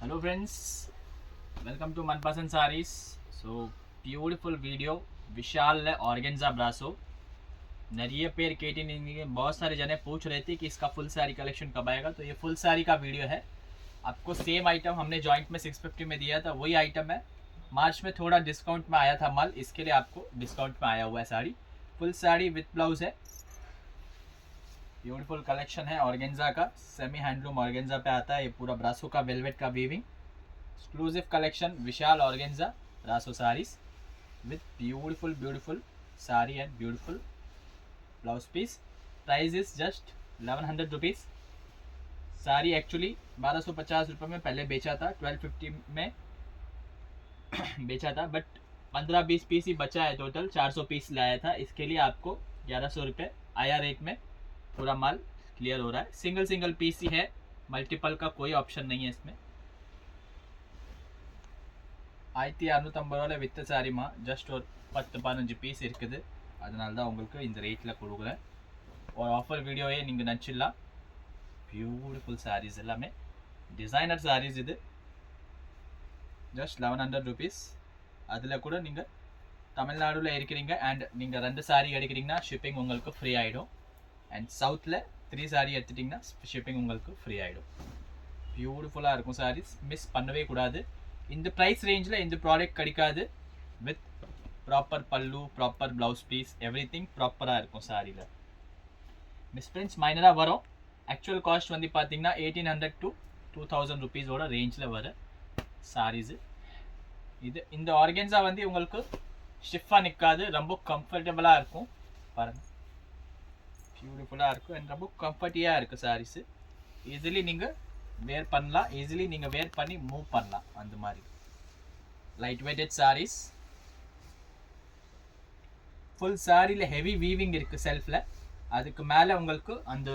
Hello friends, welcome to Manpasan Sarees. So beautiful video Vishal organza ब्रासो. नरिये पेर केटी बहुत सारे जने पूछ रहे थे कि इसका फुल साड़ी कलेक्शन कब आएगा, तो ये फुल साड़ी का वीडियो है. आपको सेम आइटम हमने जॉइंट में 650 में दिया था, वही आइटम है. मार्च में थोड़ा डिस्काउंट में आया था माल, इसके लिए आपको डिस्काउंट में आया हुआ है sari. Full sari with blouse है. ब्यूटीफुल कलेक्शन है ऑर्गेन्जा का, सेमी हैंडलूम ऑर्गेन्जा पे आता है. ये पूरा ब्रासो का वेलवेट का weaving exclusive collection Vishal organza brasso saris with beautiful sari and beautiful blouse piece. Price is just 1100 rupees. Sari actually 1250 रुपये में पहले बेचा था, 1250 में बेचा था, बट 15-20 पीस ही बचा है. टोटल 400 पीस लाया था. इसके लिए आपको 1100 रुपये आया रेट में पूरा माल क्लियर हो रहा है. सिंगल पीस ही है, मल्टीपल का कोई ऑप्शन नहीं है इसमें. 1650 வித்த சாரிமா, ஜஸ்ட் ஒரு 10-15 பீஸ் இருக்குது. அதனால தான் உங்களுக்கு இந்த ரேட்டில் கொடுக்குறேன். ஒரு ஆஃபர் வீடியோவே நீங்கள் நினச்சிடலாம். பியூட்டிஃபுல் சாரீஸ் எல்லாமே டிசைனர் சாரீஸ். இது ஜஸ்ட் 1100 ருபீஸ். அதில் கூட நீங்கள் தமிழ்நாடுல இருக்கிறீங்க அண்ட் நீங்கள் 2 சாரீ எடுக்கிறீங்கன்னா ஷிப்பிங் உங்களுக்கு ஃப்ரீ ஆகிடும். அண்ட் சவுத்தில் 3 சாரீ எடுத்துட்டிங்கன்னா ஷிப்பிங் உங்களுக்கு ஃப்ரீ ஆகிடும். பியூட்டிஃபுல்லாக இருக்கும் சாரீஸ், மிஸ் பண்ணவே கூடாது. இந்த ப்ரைஸ் ரேஞ்சில் இந்த ப்ராடக்ட் கிடைக்காது. With proper pallu, proper blouse piece, everything ப்ராப்பராக இருக்கும் சாரியில். மிஸ்பிரிண்ட்ஸ் மைனராக வரும். ஆக்சுவல் காஸ்ட் வந்து பார்த்தீங்கன்னா 1800 to 2000 ருபீஸோட ரேஞ்சில் வர சாரீஸு இது. இந்த ஆர்கென்ஸா வந்து உங்களுக்கு ஸ்டிஃபாக நிற்காது, ரொம்ப கம்ஃபர்டபுளாக இருக்கும். பாருங்கள், பியூட்டிஃபுல்லாக இருக்கும் அண்ட் ரொம்ப கம்ஃபர்டியாக இருக்குது சாரீஸு. ஈஸிலி நீங்கள் வேர் பண்ணலாம், ஈஸிலி நீங்கள் வேர் பண்ணி மூவ் பண்ணலாம். அந்த மாதிரி லைட் வெயிட்டட் சாரீஸ். ஃபுல் சாரியில் ஹெவி வீவிங் இருக்குது செல்ஃபில். அதுக்கு மேலே உங்களுக்கு அந்த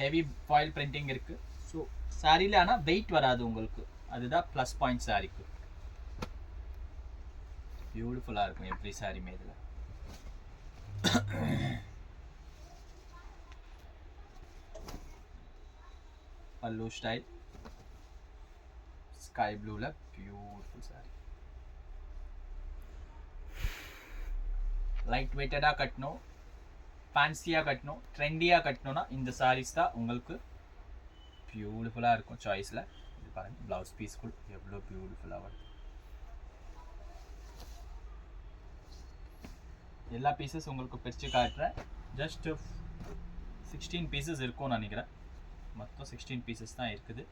ஹெவி ஃபாயில் பிரிண்டிங் இருக்குது. ஸோ சாரியில் ஆனால் வெயிட் வராது உங்களுக்கு, அதுதான் ப்ளஸ் பாயிண்ட் சாரிக்கு. பியூட்டிஃபுல்லாக இருக்கும் எவ்ரி சாரியுமே. இதில் पल्लू स्टाइल स्काई ब्लू ला ब्यूटीफुल सारी. லைட் வெயிட்டடாக கட்டணும், ஃபேன்சியாக கட்டணும், ட்ரெண்டியாக கட்டணும்னா இந்த சாரீஸ் தான் உங்களுக்கு பியூட்டிஃபுல்லாக இருக்கும் சாய்ஸில். இது பாருங்கள், ப்ளவுஸ் பீஸ் கூட எவ்வளோ பியூட்டிஃபுல்லாக வருது. எல்லா பீசஸ் உங்களுக்கு பிரித்து காட்டுறேன். ஜஸ்ட் 16 பீசஸ் இருக்கும்னு நினைக்கிறேன். மொத்தம் 16 பீசஸ் தான் இருக்குது.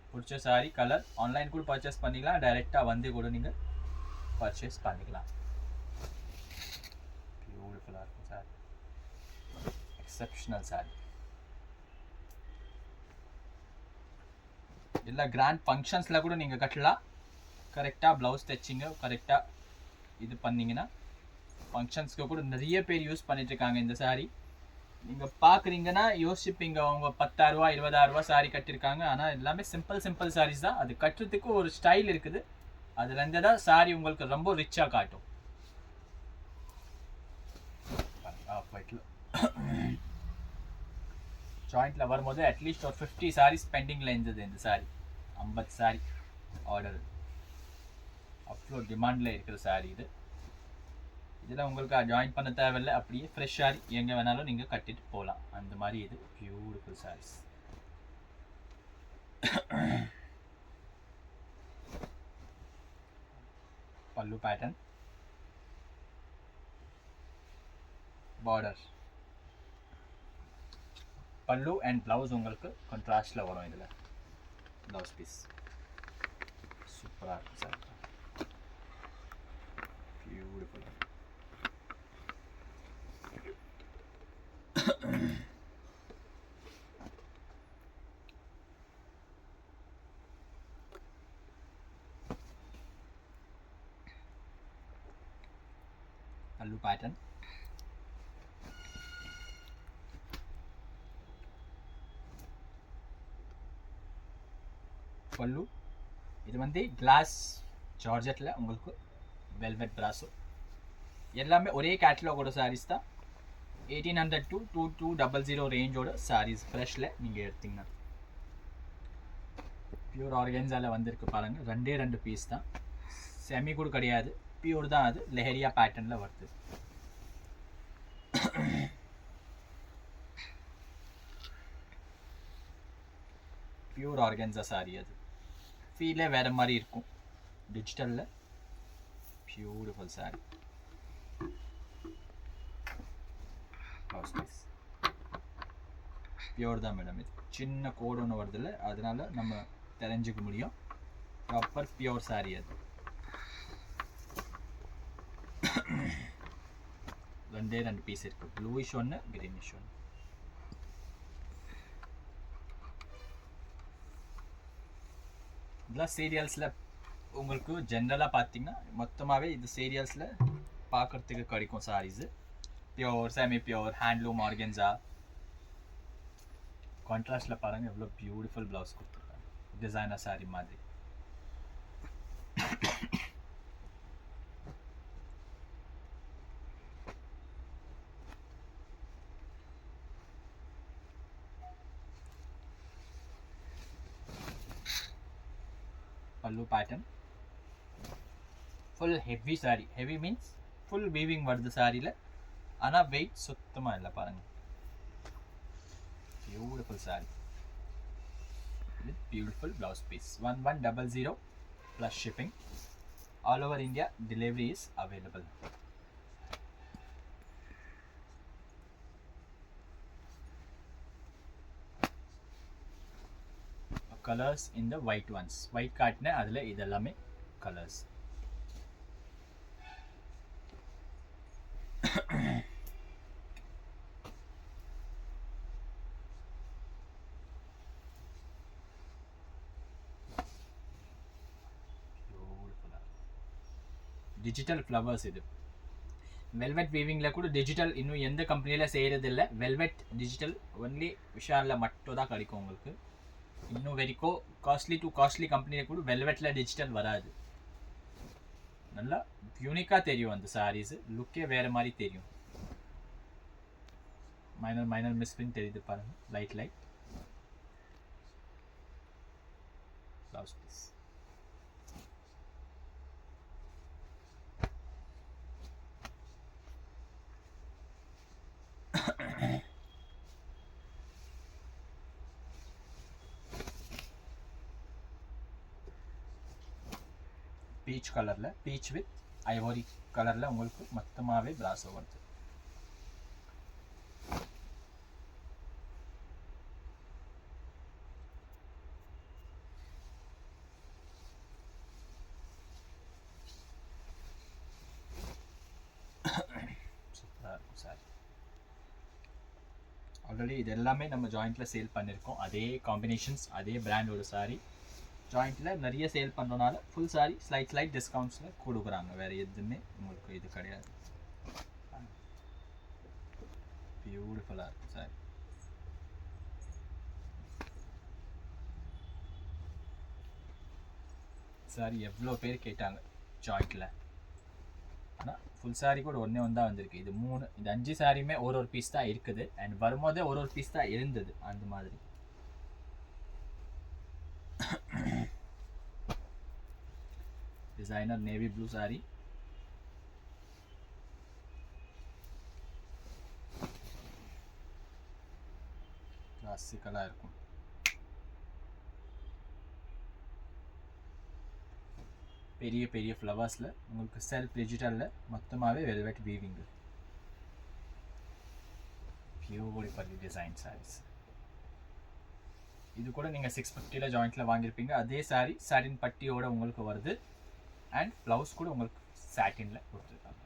பிடிச்ச சாரி கலர் ஆன்லைன் கூட பர்ச்சேஸ் பண்ணிக்கலாம், டைரெக்டாக வந்து கூட நீங்கள் பர்ச்சேஸ் பண்ணிக்கலாம். பியூட்டிஃபுல்லாக இருக்கும் சாரி, எக்ஸப்ஷனல் சாரி. எல்லா கிராண்ட் ஃபங்க்ஷன்ஸில் கூட நீங்கள் கட்டலாம். கரெக்டாக ப்ளவுஸ் தைச்சிங்க, கரெக்டாக இது பண்ணிங்கன்னா ஃபங்க்ஷன்ஸ்க்கு கூட நிறைய பேர் யூஸ் பண்ணிகிட்ருக்காங்க இந்த சாரி. நீங்கள் பார்க்குறீங்கன்னா யோசிப்பீங்க, அவங்க 10,000 ரூபா 20,000 ரூபா சாரி கட்டியிருக்காங்க. ஆனால் எல்லாமே சிம்பிள் சாரீஸ் தான். அது கட்டுறதுக்கு ஒரு ஸ்டைல் இருக்குது. அதுலேருந்து தான் சாரி உங்களுக்கு ரொம்ப ரிச்சாக காட்டும். ஜாயிண்டில் வரும்போது அட்லீஸ்ட் ஒரு 50 சாரீஸ் பெண்டிங்கில் இருந்தது. இந்த சாரி 50 சாரி ஆர்டர், அவ்வளோ டிமாண்டில் இருக்கிற சாரி இது. இதில் உங்களுக்கு ஜாயின் பண்ண தேவையில்லை, அப்படியே ஃப்ரெஷ் சாரி எங்கே வேணாலும் நீங்கள் கட்டிட்டு போகலாம். அந்த மாதிரி இது பியூட்டிஃபுல் சாரீஸ். பல்லு பேட்டர்ன், பார்டர், பல்லு அண்ட் ப்ளவுஸ் உங்களுக்கு கான்ட்ராஸ்டில் வரும். இதில் ப்ளவுஸ் பீஸ் சூப்பராக இருக்கும் சார், பியூட்டிஃபுல். पल्लू पैटर्न, पल्लू இது வந்து கிளாஸ் ஜார்ஜெட்டில் உங்களுக்கு வெல்வெட் பிராசோ. எல்லாமே ஒரே கேட்டலாகோட சாரீஸ் தான். 1800 to 2200 ரேஞ்சோட சாரீஸ் ஃப்ரெஷ்ஷில் நீங்கள் எடுத்தீங்கன்னா பியூர் ஆர்கன்ஸாவில் வந்திருக்கு பாருங்கள், 2 பீஸ் தான், செமி கூட கிடையாது, பியூர் தான். அது லெஹரியா பேட்டர்னில் வருது. பியூர் ஆர்கன்ஸா சாரி, அது ஃபீலே வேறு மாதிரி இருக்கும் டிஜிட்டலில். Beautiful sari. Blouse piece pure தான் மேடம். இது சின்ன கோடு ஒன்று வருதில்ல, அதனால நம்ம தெரிஞ்சுக்க முடியும் ப்ராப்பர் பியூர் சாரி அது. 2 பீஸ் இருக்குது, ப்ளூயிஷ் ஒன்று, க்ரீனிஷ் ஒன்று. இதெல்லாம் சீரியல்ஸில் உங்களுக்கு ஜென்ரலாக பார்த்தீங்கன்னா மொத்தமாகவே இது சீரியல்ஸில் பார்க்குறதுக்கு கிடைக்கும் saris. Pure, semi pure, handloom organza. கான்ட்ராஸ்டில் பாருங்கள் எவ்வளோ பியூட்டிஃபுல் ப்ளவுஸ் கொடுத்துருக்காங்க, டிசைனர் சாரீ மாதிரி. Pallu pattern full heavy sari. Heavy means full weaving வருது சாரியில், ஆனால் வெயிட் சுத்தமாக இல்லை பாருங்கள். Beautiful sari with beautiful blouse piece. 1100 plus shipping. All over India delivery is available. Colours இந்த ஒயிட் ஒன்ஸ், ஒயிட் காட்டின அதில் இதெல்லாமே கலர்ஸ். Digital flowers. இது வெல்வெட் வீவிங்கில் கூட டிஜிட்டல் இன்னும் எந்த கம்பெனியில் செய்கிறதில்ல. வெல்வெட் டிஜிட்டல் ஒன்லி விஷாலில் மட்டும் தான் கிடைக்கும் உங்களுக்கு. இன்னும் வரைக்கும் காஸ்ட்லி கம்பெனியில் கூட வெல்வெட்டில் டிஜிட்டல் வராது. நல்லா யூனிக்காக தெரியும் அந்த சாரீஸு, லுக்கே வேறு மாதிரி தெரியும். மைனர் மிஸ்பிரிண்ட் தெரியுது பாருங்கள், லைட் ப்ளவுஸ் பீஸ். பீச் கலரில், பீச் வித் ஐவோரி கலரில் உங்களுக்கு மொத்தமாகவே பிராசோ வருது. சூப்பராக இருக்கும் சார். ஆல்ரெடி இது எல்லாமே நம்ம ஜாயிண்ட்டில் சேல் பண்ணியிருக்கோம். அதே காம்பினேஷன்ஸ், அதே பிராண்டோட சாரி ஜாயிண்ட்டில் நிறைய சேல் பண்ணுறதுனால ஃபுல் சாரி ஸ்லைட் டிஸ்கவுண்ட்ஸில் கொடுக்குறாங்க. வேறு எதுவுமே உங்களுக்கு இது கிடையாது. பியூட்டிஃபுல்லாக இருக்கும் சாரி. சாரி எவ்வளோ பேர் கேட்டாங்க ஜாயிண்ட்டில், ஆனால் ஃபுல் சாரி கூட ஒன்றே தான் வந்திருக்கு. இது 3, இது 5 சாரியுமே ஒரு பீஸ் தான் இருக்குது. அண்ட் வரும்போதே ஒரு பீஸ் தான் இருந்தது அந்த மாதிரி. Designer navy blue sari. கிளாசிக்கலாக இருக்கும். பெரிய ஃப்ளவர்ஸில் உங்களுக்கு செல்ஃப் டிஜிட்டலில் மொத்தமாகவே velvet weaving. Beautiful design saris. இது கூட நீங்கள் 650 ஜாயிண்ட்டில் வாங்கியிருப்பீங்க. அதே சாரி சாட்டின் பட்டியோட உங்களுக்கு வருது. அண்ட் ப்ளவுஸ் கூட உங்களுக்கு சாட்டினில் கொடுத்துருக்காங்க.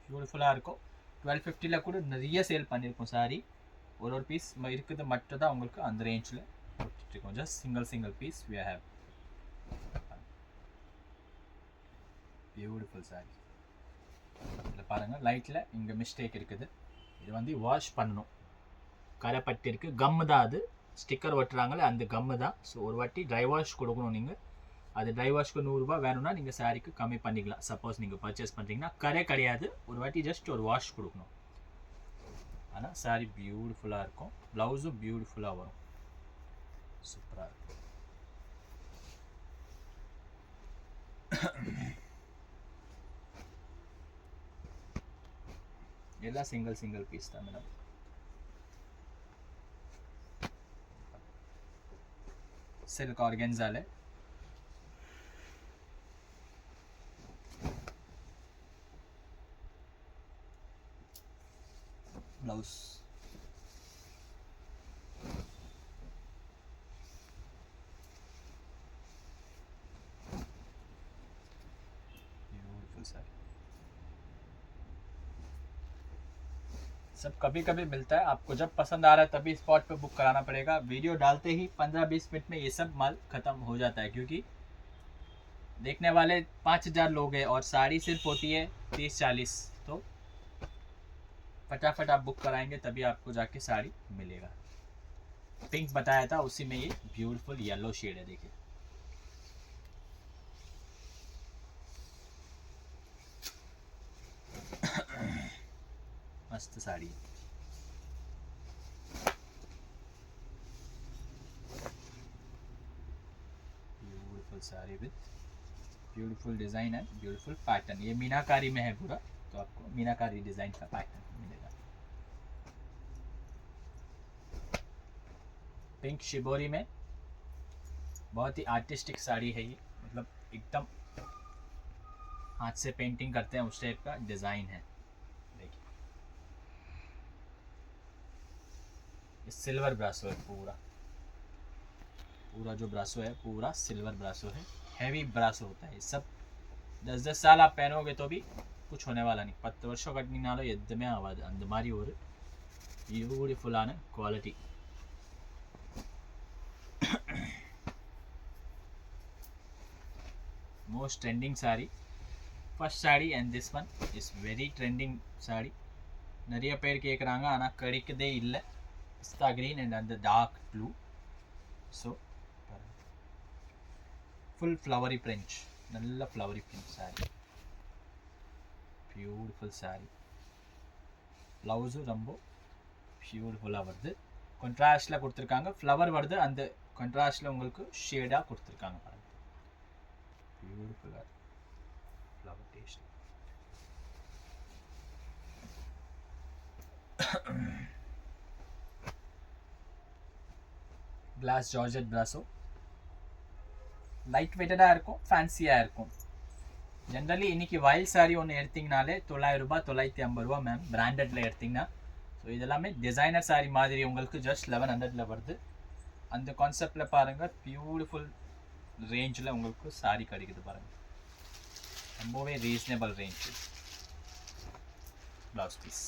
பியூட்டிஃபுல்லாக இருக்கும். 1250 கூட நிறைய சேல் பண்ணியிருக்கோம் சாரி. ஒரு பீஸ் இருக்குது மட்டும் தான் உங்களுக்கு அந்த ரேஞ்சில் கொடுத்துட்ருக்கோம். Just single piece we have. Beautiful sari. இதில் பாருங்கள், லைட்டில் இங்கே மிஸ்டேக் இருக்குது. இது வாஷ் பண்ணணும். கரை பட்டி இருக்குது, கம்மு தான் அது. ஸ்டிக்கர் ஒட்டுறாங்களே அந்த கம்மு தான். ஸோ ஒரு வாட்டி ட்ரை வாஷ் கொடுக்கணும் நீங்கள். அது ட்ரை வாஷ்க்கு 100 ரூபா வேணும்னா நீங்கள் சாரிக்கு கம்மி பண்ணிக்கலாம். சப்போஸ் நீங்கள் பர்ச்சேஸ் பண்ணுறீங்கன்னா கரை கிடையாது, ஒரு வாட்டி ஜஸ்ட் ஒரு வாஷ் கொடுக்கணும். ஆனால் சாரி பியூட்டிஃபுல்லாக இருக்கும். ப்ளவுஸும் பியூட்டிஃபுல்லாக வரும். சூப்பராக இருக்கும். எல்லாம் சிங்கிள் பீஸ் தான் மேடம். सिल्क ऑर्गेन्जा ले ब्लाउज ब्यूटीफुल साड़ी. सब कभी कभी मिलता है, आपको जब पसंद आ रहा है तभी स्पॉट पे बुक कराना पड़ेगा. वीडियो डालते ही 15-20 मिनट में ये सब माल खत्म हो जाता है, क्योंकि देखने वाले 5000 लोग हैं और साड़ी सिर्फ होती है 30-40. तो फटाफट आप बुक कराएंगे तभी आपको जाके साड़ी मिलेगा. पिंक बताया था, उसी में ये ब्यूटीफुल येलो शेड है. देखिए मस्त साड़ी है. Beautiful sari with beautiful design है, ब्यूटीफुल पैटर्न. ये मीनाकारी में है पूरा, तो आपको मीनाकारी डिजाइन का पैटर्न मिलेगा. पिंक शिबोरी में बहुत ही आर्टिस्टिक साड़ी है ये, मतलब एकदम हाथ से पेंटिंग करते हैं उस टाइप का डिजाइन है. सिल्वर ब्रासो है, पूरा जो ब्रासो है पूरा सिल्वर ब्रासो है. हैवी ब्रासो होता है. सब 10-10 साल आप पहनोगे तो भी कुछ होने वाला नहीं. 10 வருஷம் கட்டினாலும் எதுவுமே ஆகாது. அந்த மாதிரி ஒரு பியூட்டிஃபுல்லான quality. Most trending sari, first sari and this one is very trending sari. நிறைய பேர் கேட்குறாங்க, ஆனால் கிடைக்கதே இல்லை. पिस्ता green and under dark blue. So full flowery print, நல்ல flowery print saree. Beautiful saree. Blouse ரொம்ப பியூட்டிஃபுல்லா வருது. கான்ட்ராஸ்ட்ல கொடுத்திருக்காங்க. ஃப்ளவர் வருது, அந்த கான்ட்ராஸ்ட்ல உங்களுக்கு ஷேடா கொடுத்திருக்காங்க பாருங்க. பியூட்டிஃபுல்லா flower taste. Glass georgette brasso light வெயிட்டடாக இருக்கும், ஃபேன்சியாக இருக்கும். ஜென்ரலி இன்னைக்கு வயல் சாரி ஒன்று எடுத்திங்கனாலே 900 ரூபாய் 950 ரூபா மேம், பிராண்டடில் எடுத்திங்கன்னா. ஸோ இதெல்லாமே டிசைனர் சாரி மாதிரி உங்களுக்கு ஜஸ்ட் 1100ல் வருது. அந்த கான்செப்டில் பாருங்கள், பியூட்டிஃபுல் ரேஞ்சில் உங்களுக்கு சாரி கிடைக்குது பாருங்கள். ரொம்பவே ரீசனபிள் ரேஞ்ச். ப்ளவுஸ் பீஸ்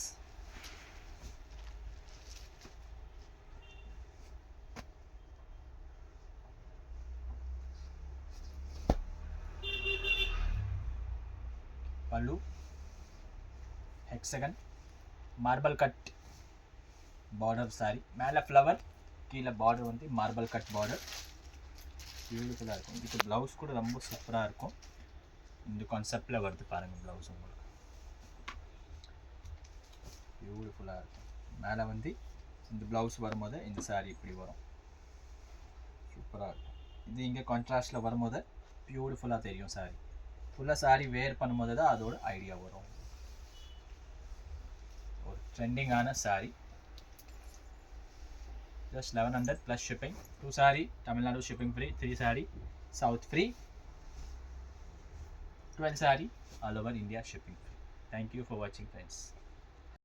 पल्लू हेक्सागन मार्बल कट बॉर्डर सारी மேலே ஃப்ளவர் கீழே பார்டர் வந்து மார்பிள் கட் பார்டர். பியூட்டிஃபுல்லாக இருக்கும். இதுக்கு ப்ளவுஸ் கூட ரொம்ப சூப்பராக இருக்கும். இந்த கான்செப்டில் வருது பாருங்கள் ப்ளவுஸ் உங்களுக்கு. பியூட்டிஃபுல்லாக இருக்கும். மேலே வந்து இந்த ப்ளவுஸ் வரும்போது இந்த சாரி இப்படி வரும், சூப்பராக இருக்கும். இது இங்கே கான்ட்ராஸ்டில் வரும்போது பியூட்டிஃபுல்லாக தெரியும் சாரி. ஃபுல்லாக சாரி வேர் பண்ணும்போது தான் அதோட ஐடியா வரும். ஒரு ட்ரெண்டிங்கான sorry. just 1100 plus shipping. 2 saree Tamil Nadu shipping free, 3 saree South free, 12 saree all over India shipping free. Thank you for watching friends.